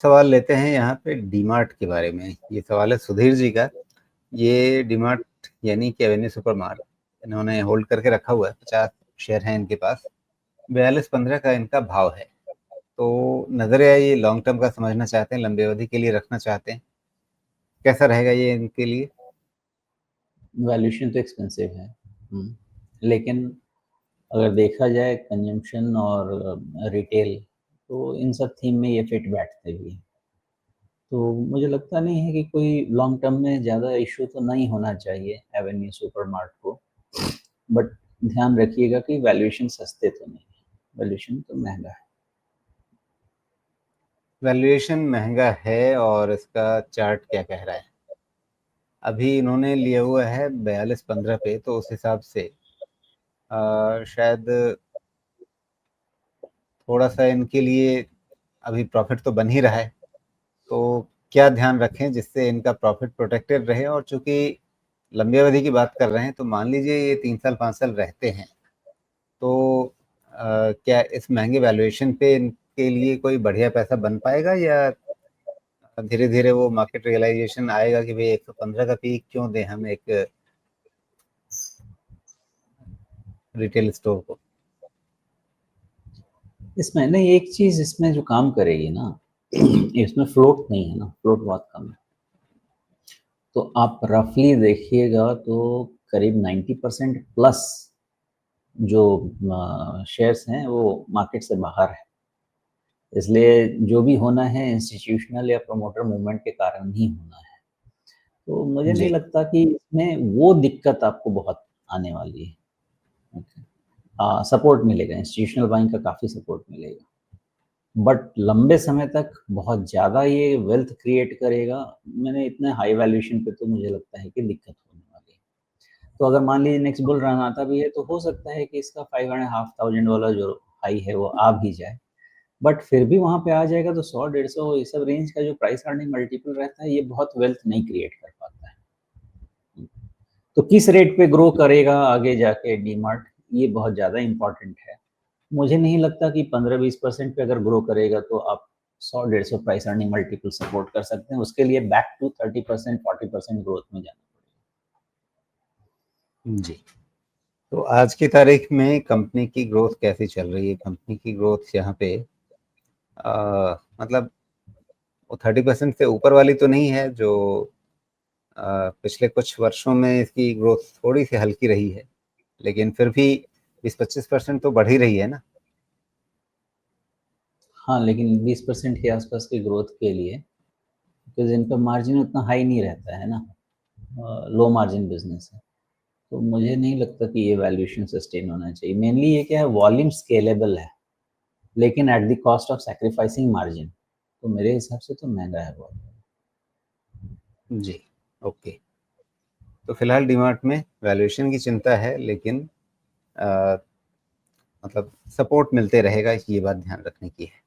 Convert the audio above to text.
सवाल लेते हैं यहाँ पे डीमार्ट के बारे में। ये सवाल है सुधीर जी का। ये डीमार्ट यानी कि एवेन्यू सुपरमार्ट इन्होंने होल्ड करके रखा हुआ है, 50 शेयर हैं इनके पास। 42.15 का इनका भाव है। तो नजरिया ये लॉन्ग टर्म का समझना चाहते हैं, लंबी अवधि के लिए रखना चाहते हैं, कैसा रहेगा ये इनके लिए? वैल्यूएशन तो एक्सपेंसिव है, लेकिन अगर देखा जाए कंजम्पशन और रिटेल, तो इन सब थीम में ये फिट बैठते भी हैं। तो मुझे लगता नहीं है कि कोई लॉन्ग टर्म में ज़्यादा इशू तो नहीं होना चाहिए एवेन्यू सुपरमार्ट को। बट ध्यान रखिएगा कि वैल्यूएशन सस्ते तो नहीं है, वैल्यूएशन तो महंगा है। वैल्यूएशन महंगा है और इसका चार्ट क्या कह रहा है? अभी इन्होंने लिया हुआ है 42.15 पे, तो उस हिसाब से शायद थोड़ा सा इनके लिए अभी प्रॉफिट तो बन ही रहा है। तो क्या ध्यान रखें जिससे इनका प्रॉफिट प्रोटेक्टेड रहे? और चूंकि लंबी अवधि की बात कर रहे हैं, तो मान लीजिए ये 3 साल 5 साल रहते हैं, तो क्या इस महंगे वैल्यूएशन पे इनके लिए कोई बढ़िया पैसा बन पाएगा, या धीरे धीरे वो मार्केट रियलाइजेशन आएगा कि भाई 115 का पीक क्यों दें हम एक रिटेल स्टोर को? इसमें नहीं, एक चीज़ इसमें जो काम करेगी ना, इसमें फ्लोट नहीं है ना, फ्लोट बहुत कम है। तो आप रफली देखिएगा तो करीब 90% प्लस जो शेयर्स हैं वो मार्केट से बाहर है। इसलिए जो भी होना है इंस्टीट्यूशनल या प्रमोटर मूवमेंट के कारण ही होना है। तो मुझे नहीं जी। लगता कि इसमें वो दिक्कत आपको बहुत आने वाली है। ओके, सपोर्ट मिलेगा, इंस्टीट्यूशनल बाइंग का काफ़ी सपोर्ट मिलेगा, बट लंबे समय तक बहुत ज़्यादा ये वेल्थ क्रिएट करेगा। मैंने इतने हाई वैल्यूएशन पे तो मुझे लगता है कि दिक्कत होने वाली है। तो अगर मान लीजिए नेक्स्ट बुल रन आता भी है तो हो सकता है कि इसका 5,500 वाला जो हाई है वो आ भी जाए, बट फिर भी वहाँ पे आ जाएगा तो 100 150 ये सब रेंज का जो प्राइस अर्निंग मल्टीपल रहता है, ये बहुत वेल्थ नहीं क्रिएट कर पाता है। तो किस रेट पे ग्रो करेगा आगे जाके डीमार्ट, ये बहुत ज़्यादा इंपॉर्टेंट है। मुझे नहीं लगता कि 15-20% पे अगर ग्रो करेगा तो आप 100 150 प्राइस अर्निंग मल्टीपल सपोर्ट कर सकते हैं। उसके लिए बैक टू 30% 40% ग्रोथ में जाना जी। तो आज की तारीख में कंपनी की ग्रोथ कैसी चल रही है? कंपनी की ग्रोथ यहाँ पे मतलब वो 30% से ऊपर वाली तो नहीं है जो पिछले कुछ वर्षों में इसकी ग्रोथ थोड़ी सी हल्की रही है, लेकिन फिर भी 20-25% तो बढ़ ही रही है ना। पड़ेगा। हाँ, लेकिन 20% के आसपास की ग्रोथ के लिए, बिकॉज इनका मार्जिन उतना हाई नहीं रहता है ना, लो मार्जिन बिजनेस है, तो मुझे नहीं लगता कि ये वैल्यूएशन सस्टेन होना चाहिए। मेनली ये क्या है, वॉल्यूम स्केलेबल है लेकिन at the cost of sacrificing margin, तो मेरे हिसाब से तो महंगा है बहुत। जी। ओके। तो फिलहाल डीमार्ट में वैल्यूएशन की चिंता है, लेकिन मतलब सपोर्ट मिलते रहेगा, ये बात ध्यान रखने की है।